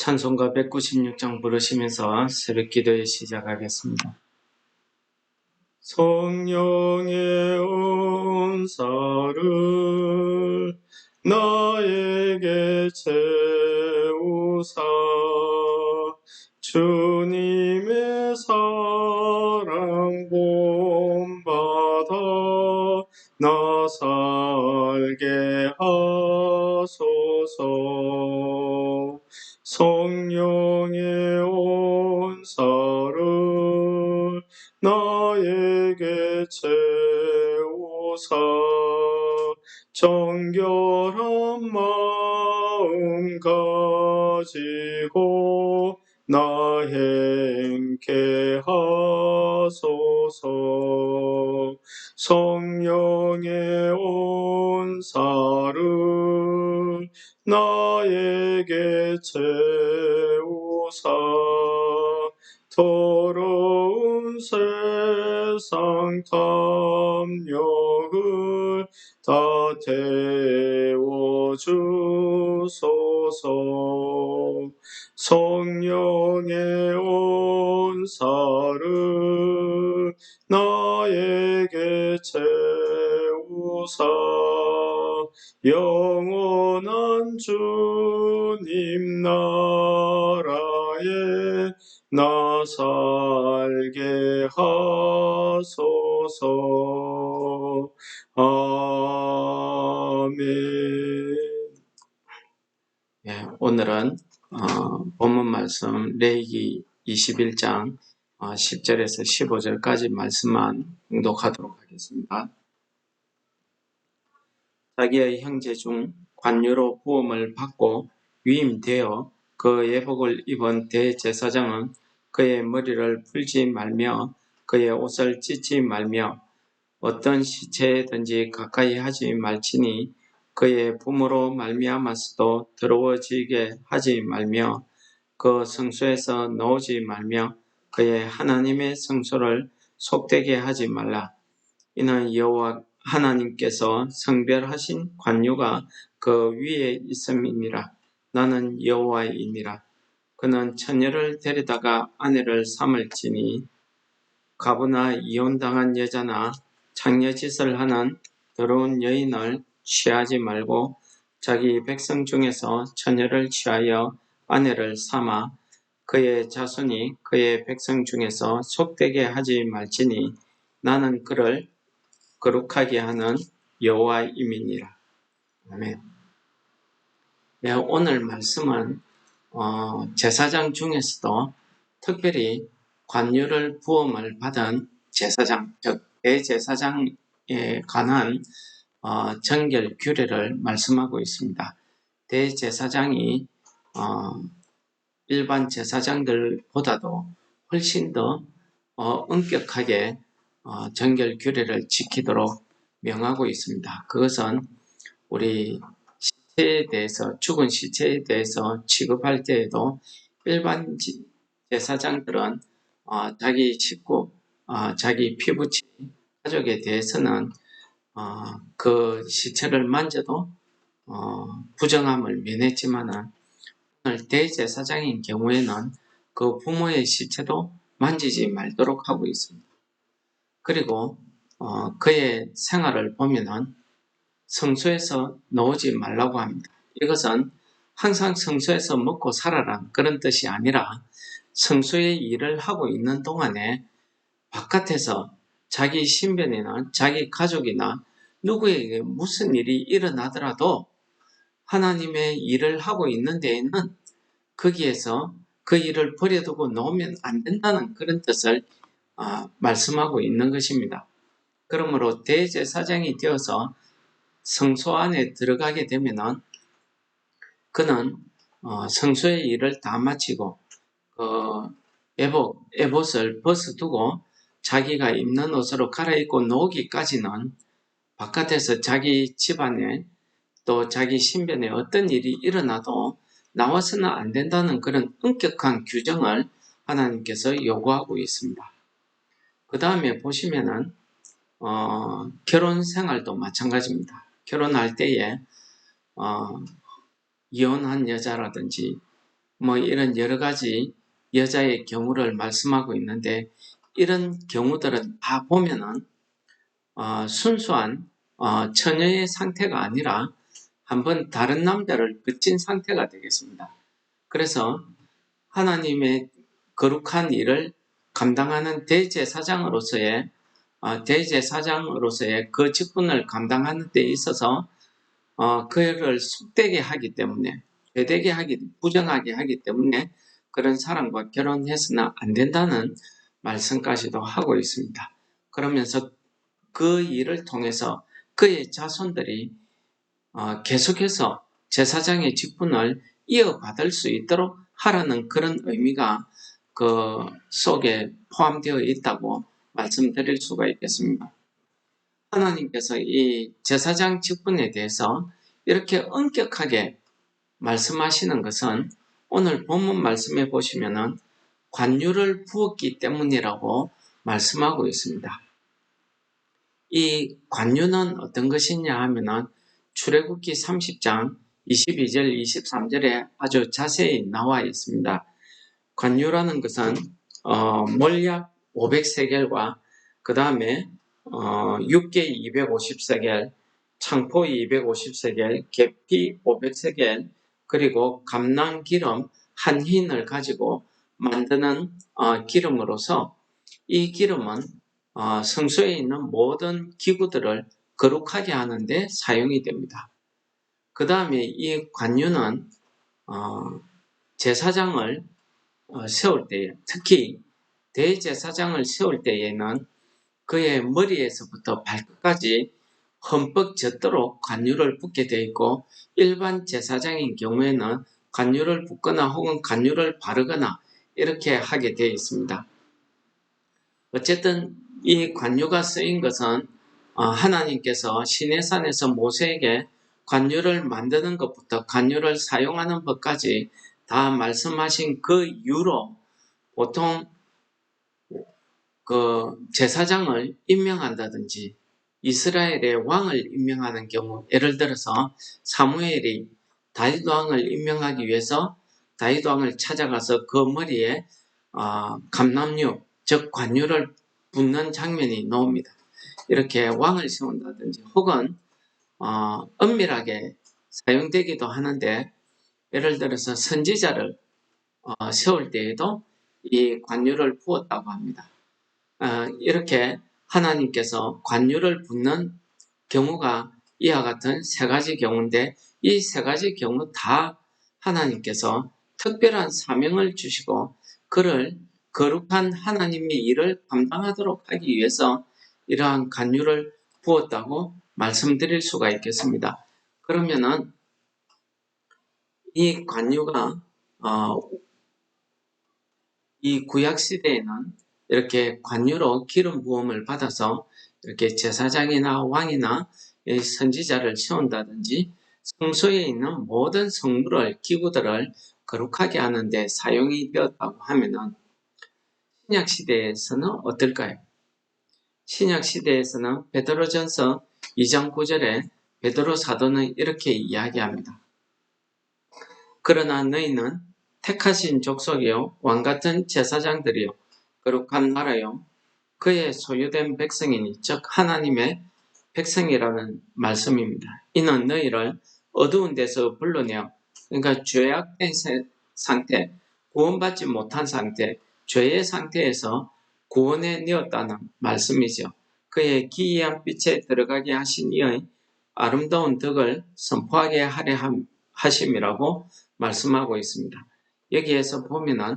찬송가 196장 부르시면서 새벽 기도에 시작하겠습니다. 성령의 은사를 나에게 채우사 주님의 사랑 본받아 나 살게 하소서. 성령의 은사를 나에게 채우사 정결한 마음 가지고 나 행케 하소서. 성령의 은사를 나에게 채우사 더러운 세상 탐욕을 다 태워주소서. 성령의 은사를 나에게 채우사 영원한 주님 나라에 나 살게 하소서. 아멘. 오늘은 본문 말씀 레위기 21장 10절에서 15절까지 말씀만 봉독하도록 하겠습니다. 자기의 형제 중 관유로 부음을 받고 위임되어 그 예복을 입은 대제사장은 그의 머리를 풀지 말며 그의 옷을 찢지 말며 어떤 시체든지 가까이 하지 말지니 그의 부모로 말미암아서도 더러워지게 하지 말며 그 성소에서 나오지 말며 그의 하나님의 성소를 속되게 하지 말라. 이는 여호와 하나님께서 성별하신 관유가 그 위에 있음이니라. 나는 여호와이니라. 그는 처녀를 데려다가 아내를 삼을지니 가부나 이혼당한 여자나 창녀짓을 하는 더러운 여인을 취하지 말고 자기 백성 중에서 처녀를 취하여 아내를 삼아 그의 자손이 그의 백성 중에서 속되게 하지 말지니 나는 그를 거룩하게 하는 여호와임이니라. 아멘. 오늘 말씀은 제사장 중에서도 특별히 관유를 부음을 받은 제사장, 즉 대제사장에 관한 정결 규례를 말씀하고 있습니다. 대제사장이 일반 제사장들보다도 훨씬 더 엄격하게 정결 규례를 지키도록 명하고 있습니다. 그것은 우리 시체에 대해서, 죽은 시체에 대해서 취급할 때에도 일반 제사장들은 자기 식구, 자기 피부친 가족에 대해서는 그 시체를 만져도 부정함을 면했지만은 오늘 대제사장인 경우에는 그 부모의 시체도 만지지 말도록 하고 있습니다. 그리고 그의 생활을 보면은 성소에서 나오지 말라고 합니다. 이것은 항상 성소에서 먹고 살아라 그런 뜻이 아니라 성소의 일을 하고 있는 동안에 바깥에서 자기 신변이나 자기 가족이나 누구에게 무슨 일이 일어나더라도 하나님의 일을 하고 있는 데에는 거기에서 그 일을 버려두고 놓으면 안 된다는 그런 뜻을 말씀하고 있는 것입니다. 그러므로 대제사장이 되어서 성소 안에 들어가게 되면은 그는 성소의 일을 다 마치고 에봇을 벗어두고 자기가 입는 옷으로 갈아입고 나오기까지는 바깥에서 자기 집안에 또 자기 신변에 어떤 일이 일어나도 나와서는 안 된다는 그런 엄격한 규정을 하나님께서 요구하고 있습니다. 그 다음에 보시면은 결혼 생활도 마찬가지입니다. 결혼할 때에 이혼한 여자라든지 뭐 이런 여러 가지 여자의 경우를 말씀하고 있는데 이런 경우들은 다 보면은 순수한 처녀의 상태가 아니라 한번 다른 남자를 거친 상태가 되겠습니다. 그래서 하나님의 거룩한 일을 감당하는 대제사장으로서의 그 직분을 감당하는 데 있어서 그를 속되게 하기 때문에 부정하게 하기 때문에 그런 사람과 결혼해서는 안 된다는 말씀까지도 하고 있습니다. 그러면서 그 일을 통해서 그의 자손들이 계속해서 제사장의 직분을 이어받을 수 있도록 하라는 그런 의미가 그 속에 포함되어 있다고 말씀드릴 수가 있겠습니다. 하나님께서 이 제사장 직분에 대해서 이렇게 엄격하게 말씀하시는 것은 오늘 본문 말씀에 보시면은 관유를 부었기 때문이라고 말씀하고 있습니다. 이 관유는 어떤 것이냐 하면은 출애굽기 30장 22절 23절에 아주 자세히 나와 있습니다. 관유라는 것은 몰약 500세겔과 그 다음에 육개 250세겔, 창포 250세겔, 계피 500세겔, 그리고 감낭기름 한 흰을 가지고 만드는 기름으로서 이 기름은 성소에 있는 모든 기구들을 거룩하게 하는데 사용이 됩니다. 그 다음에 이 관유는 제사장을 세울 때에, 특히 대제사장을 세울 때에는 그의 머리에서부터 발끝까지 흠뻑 젖도록 관유를 붓게 되어 있고, 일반 제사장인 경우에는 관유를 붓거나 혹은 관유를 바르거나 이렇게 하게 되어 있습니다. 어쨌든 이 관유가 쓰인 것은 하나님께서 시내산에서 모세에게 관유를 만드는 것부터 관유를 사용하는 법까지 다 말씀하신 그 이유로 보통 그 제사장을 임명한다든지 이스라엘의 왕을 임명하는 경우, 예를 들어서 사무엘이 다윗 왕을 임명하기 위해서 다윗 왕을 찾아가서 그 머리에 감람류, 즉 관유를 붓는 장면이 나옵니다. 이렇게 왕을 세운다든지 혹은 엄밀하게 사용되기도 하는데, 예를 들어서 선지자를 세울 때에도 이 관유를 부었다고 합니다. 이렇게 하나님께서 관유를 붓는 경우가 이와 같은 세 가지 경우인데, 이 세 가지 경우 다 하나님께서 특별한 사명을 주시고 그를 거룩한 하나님의 일을 감당하도록 하기 위해서 이러한 관유를 부었다고 말씀드릴 수가 있겠습니다. 그러면은 이 관유가 이 구약 시대에는 이렇게 관유로 기름 부음을 받아서 이렇게 제사장이나 왕이나 선지자를 세운다든지 성소에 있는 모든 성물을, 기구들을 거룩하게 하는데 사용이 되었다고 하면은 신약 시대에서는 어떨까요? 신약 시대에서는 베드로전서 2장 9절에 베드로 사도는 이렇게 이야기합니다. 그러나 너희는 택하신 족속이요 왕같은 제사장들이요 거룩한 나라요 그의 소유된 백성이니, 즉 하나님의 백성이라는 말씀입니다. 이는 너희를 어두운 데서 불러내어, 그러니까 죄악된 상태, 구원받지 못한 상태, 죄의 상태에서 구원해 내었다는 말씀이죠. 그의 기이한 빛에 들어가게 하신 이의 아름다운 덕을 선포하게 하려 하심이라고 말씀하고 있습니다. 여기에서 보면은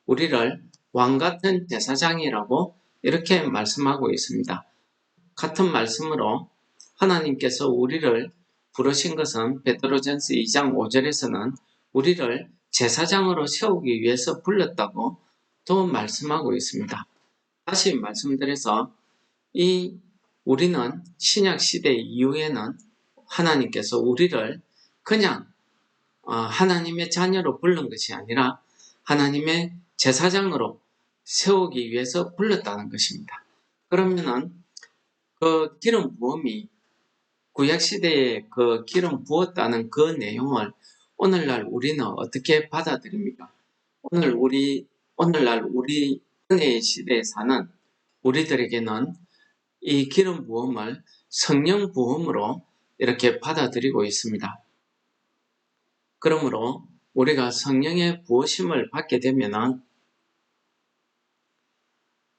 우리를 왕같은 제사장이라고 이렇게 말씀하고 있습니다. 같은 말씀으로 하나님께서 우리를 부르신 것은 베드로전서 2장 5절에서는 우리를 제사장으로 세우기 위해서 불렀다고 또 말씀하고 있습니다. 다시 말씀드려서 우리는 신약 시대 이후에는 하나님께서 우리를 그냥 하나님의 자녀로 부른 것이 아니라 하나님의 제사장으로 세우기 위해서 불렀다는 것입니다. 그러면은 그 기름 부음이 구약 시대에 그 기름 부었다는 그 내용을 오늘날 우리는 어떻게 받아들입니까? 오늘날 우리 은혜의 시대에 사는 우리들에게는 이 기름 부음을 성령 부음으로 이렇게 받아들이고 있습니다. 그러므로 우리가 성령의 부으심을 받게 되면은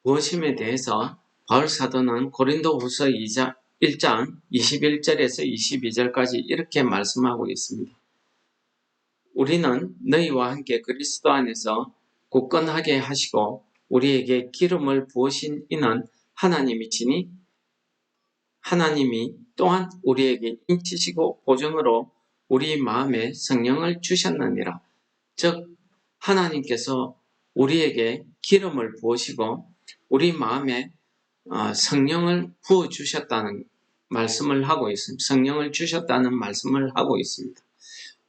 부으심에 대해서 바울 사도는 고린도후서 1장 21절에서 22절까지 이렇게 말씀하고 있습니다. 우리는 너희와 함께 그리스도 안에서 굳건하게 하시고 우리에게 기름을 부으신 이는 하나님이시니 하나님이 또한 우리에게 인치시고 보증으로 우리 마음에 성령을 주셨느니라. 즉 하나님께서 우리에게 기름을 부으시고 우리 마음에 성령을 부어주셨다는 말씀을 하고 있습니다. 성령을 주셨다는 말씀을 하고 있습니다.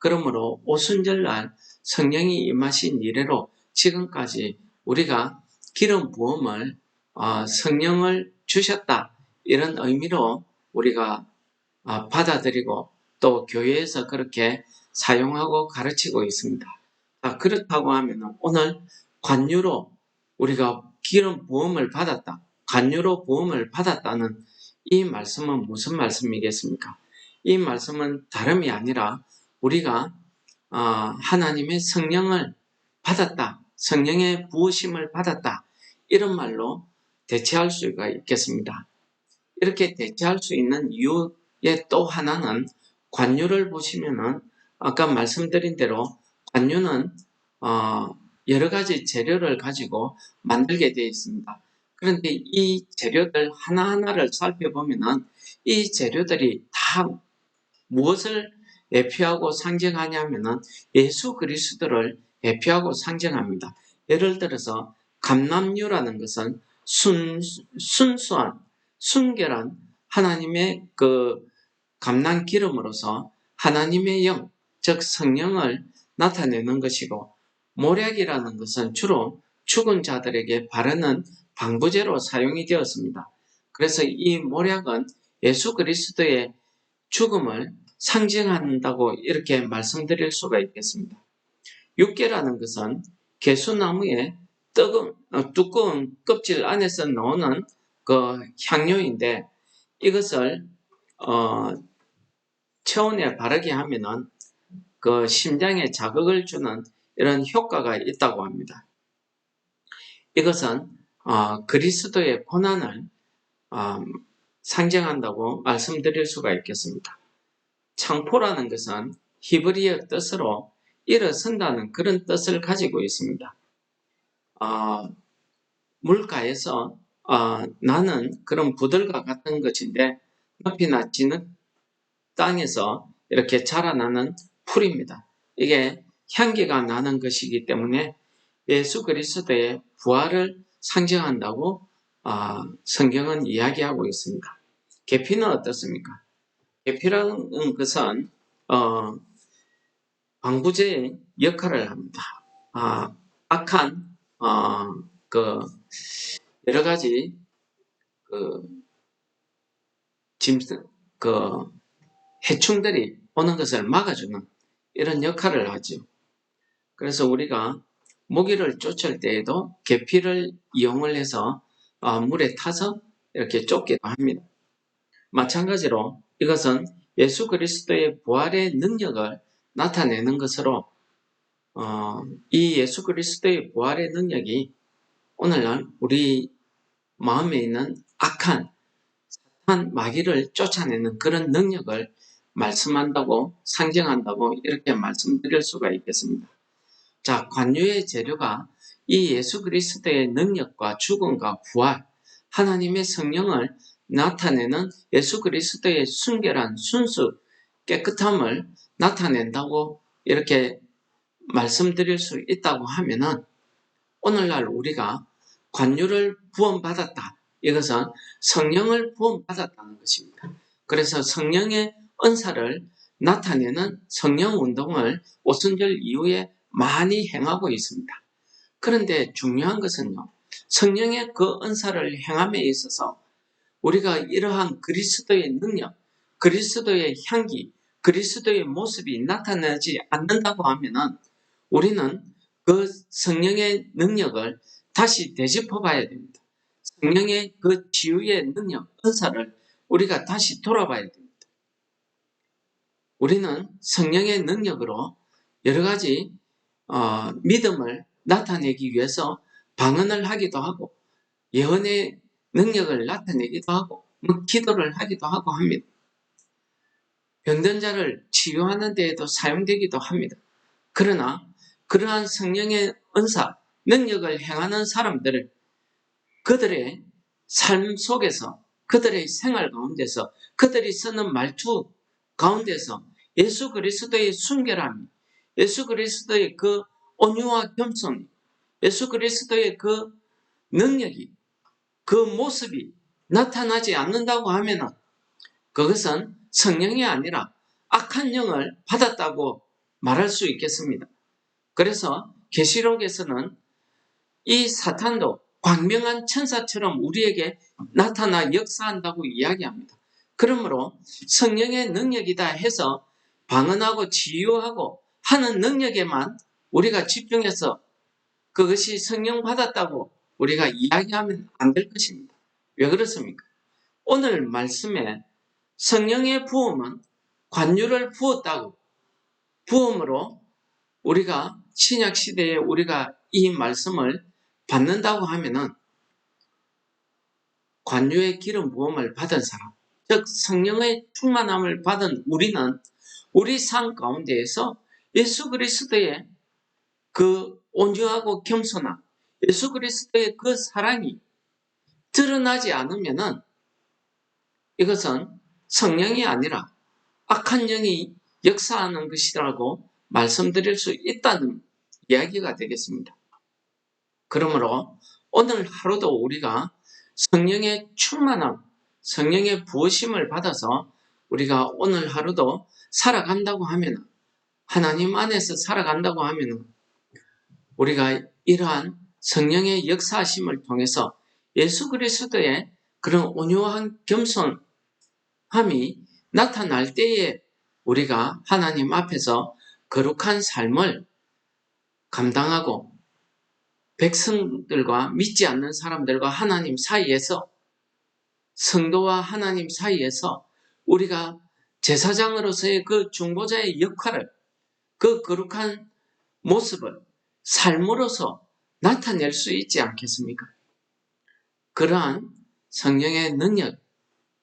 그러므로 오순절날 성령이 임하신 이래로 지금까지 우리가 기름 부음을 성령을 주셨다 이런 의미로 우리가 받아들이고 또 교회에서 그렇게 사용하고 가르치고 있습니다. 그렇다고 하면 오늘 관유로 우리가 기름 부음을 받았다. 관유로 부음을 받았다는 이 말씀은 무슨 말씀이겠습니까? 이 말씀은 다름이 아니라 우리가 하나님의 성령을 받았다. 성령의 부으심을 받았다. 이런 말로 대체할 수가 있겠습니다. 이렇게 대체할 수 있는 이유의 또 하나는 관유를 보시면은 아까 말씀드린 대로 관유는 여러 가지 재료를 가지고 만들게 되어 있습니다. 그런데 이 재료들 하나하나를 살펴보면은 이 재료들이 다 무엇을 예표하고 상징하냐면은 예수 그리스도를 예표하고 상징합니다. 예를 들어서 감람유라는 것은 순수한 순결한 하나님의 그 감람 기름으로서 하나님의 영, 즉 성령을 나타내는 것이고, 모략이라는 것은 주로 죽은 자들에게 바르는 방부제로 사용이 되었습니다. 그래서 이 모략은 예수 그리스도의 죽음을 상징한다고 이렇게 말씀드릴 수가 있겠습니다. 육계라는 것은 개수나무의 두꺼운 껍질 안에서 나오는 그 향료인데 이것을 체온에 바르게 하면은 그 심장에 자극을 주는 이런 효과가 있다고 합니다. 이것은 그리스도의 고난을 상징한다고 말씀드릴 수가 있겠습니다. 창포라는 것은 히브리어 뜻으로 일어선다는 그런 뜻을 가지고 있습니다. 물가에서 나는 그런 부들과 같은 것인데 높이나 지는 땅에서 이렇게 자라나는 풀입니다. 이게 향기가 나는 것이기 때문에 예수 그리스도의 부활을 상징한다고 성경은 이야기하고 있습니다. 계피는 어떻습니까? 계피라는 것은 방부제의 역할을 합니다. 악한 그 여러 가지 그 짐승 그 해충들이 오는 것을 막아주는 이런 역할을 하죠. 그래서 우리가 모기를 쫓을 때에도 계피를 이용을 해서 물에 타서 이렇게 쫓기도 합니다. 마찬가지로 이것은 예수 그리스도의 부활의 능력을 나타내는 것으로 이 예수 그리스도의 부활의 능력이 오늘날 우리 마음에 있는 악한 마귀를 쫓아내는 그런 능력을 말씀한다고 상징한다고 이렇게 말씀드릴 수가 있겠습니다. 자, 관유의 재료가 이 예수 그리스도의 능력과 죽음과 부활, 하나님의 성령을 나타내는 예수 그리스도의 순결한 순수, 깨끗함을 나타낸다고 이렇게 말씀드릴 수 있다고 하면은 오늘날 우리가 관유를 부음받았다. 이것은 성령을 부음받았다는 것입니다. 그래서 성령의 은사를 나타내는 성령 운동을 오순절 이후에 많이 행하고 있습니다. 그런데 중요한 것은요, 성령의 그 은사를 행함에 있어서 우리가 이러한 그리스도의 능력, 그리스도의 향기, 그리스도의 모습이 나타나지 않는다고 하면은 우리는 그 성령의 능력을 다시 되짚어 봐야 됩니다. 성령의 그 치유의 능력, 은사를 우리가 다시 돌아봐야 됩니다. 우리는 성령의 능력으로 여러 가지 믿음을 나타내기 위해서 방언을 하기도 하고 예언의 능력을 나타내기도 하고 기도를 하기도 하고 합니다. 병든 자를 치유하는 데에도 사용되기도 합니다. 그러나 그러한 성령의 은사, 능력을 행하는 사람들을 그들의 삶 속에서, 그들의 생활 가운데서, 그들이 쓰는 말투 가운데서 예수 그리스도의 순결함, 예수 그리스도의 그 온유와 겸손, 예수 그리스도의 그 능력이, 그 모습이 나타나지 않는다고 하면 그것은 성령이 아니라 악한 영을 받았다고 말할 수 있겠습니다. 그래서 계시록에서는 이 사탄도 광명한 천사처럼 우리에게 나타나 역사한다고 이야기합니다. 그러므로 성령의 능력이다 해서 방언하고 치유하고 하는 능력에만 우리가 집중해서 그것이 성령 받았다고 우리가 이야기하면 안 될 것입니다. 왜 그렇습니까? 오늘 말씀에 성령의 부음은 관유를 부었다고, 부음으로 우리가 신약 시대에 우리가 이 말씀을 받는다고 하면은 관유의 기름 부음을 받은 사람, 즉 성령의 충만함을 받은 우리는 우리 삶 가운데에서 예수 그리스도의 그 온유하고 겸손함, 예수 그리스도의 그 사랑이 드러나지 않으면은 이것은 성령이 아니라 악한 영이 역사하는 것이라고 말씀드릴 수 있다는 이야기가 되겠습니다. 그러므로 오늘 하루도 우리가 성령의 충만함, 성령의 부으심을 받아서 우리가 오늘 하루도 살아간다고 하면, 하나님 안에서 살아간다고 하면 우리가 이러한 성령의 역사하심을 통해서 예수 그리스도의 그런 온유한 겸손함이 나타날 때에 우리가 하나님 앞에서 거룩한 삶을 감당하고 백성들과 믿지 않는 사람들과 하나님 사이에서, 성도와 하나님 사이에서 우리가 제사장으로서의 그 중보자의 역할을, 그 거룩한 모습을 삶으로서 나타낼 수 있지 않겠습니까? 그러한 성령의 능력,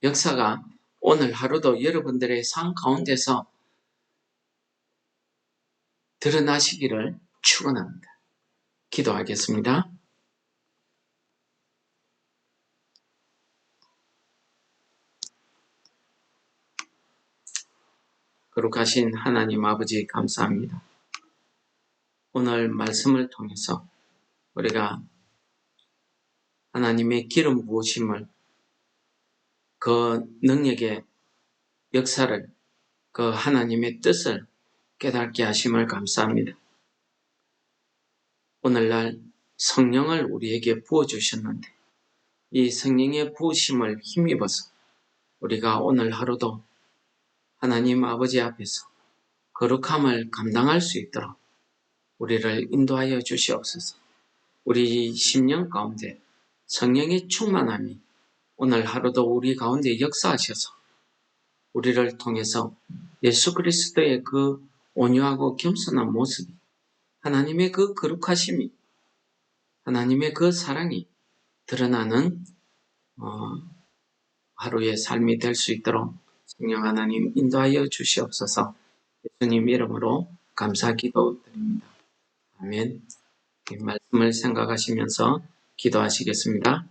역사가 오늘 하루도 여러분들의 삶 가운데서 드러나시기를 축원합니다. 기도하겠습니다. 거룩하신 하나님 아버지 감사합니다. 오늘 말씀을 통해서 우리가 하나님의 기름 부으심을, 그 능력의 역사를, 그 하나님의 뜻을 깨닫게 하심을 감사합니다. 오늘날 성령을 우리에게 부어주셨는데 이 성령의 부으심을 힘입어서 우리가 오늘 하루도 하나님 아버지 앞에서 거룩함을 감당할 수 있도록 우리를 인도하여 주시옵소서. 우리 심령 가운데 성령의 충만함이 오늘 하루도 우리 가운데 역사하셔서 우리를 통해서 예수 그리스도의 그 온유하고 겸손한 모습이, 하나님의 그 거룩하심이, 하나님의 그 사랑이 드러나는 하루의 삶이 될 수 있도록 성령 하나님 인도하여 주시옵소서. 예수님 이름으로 감사 기도드립니다. 아멘. 이 말씀을 생각하시면서 기도하시겠습니다.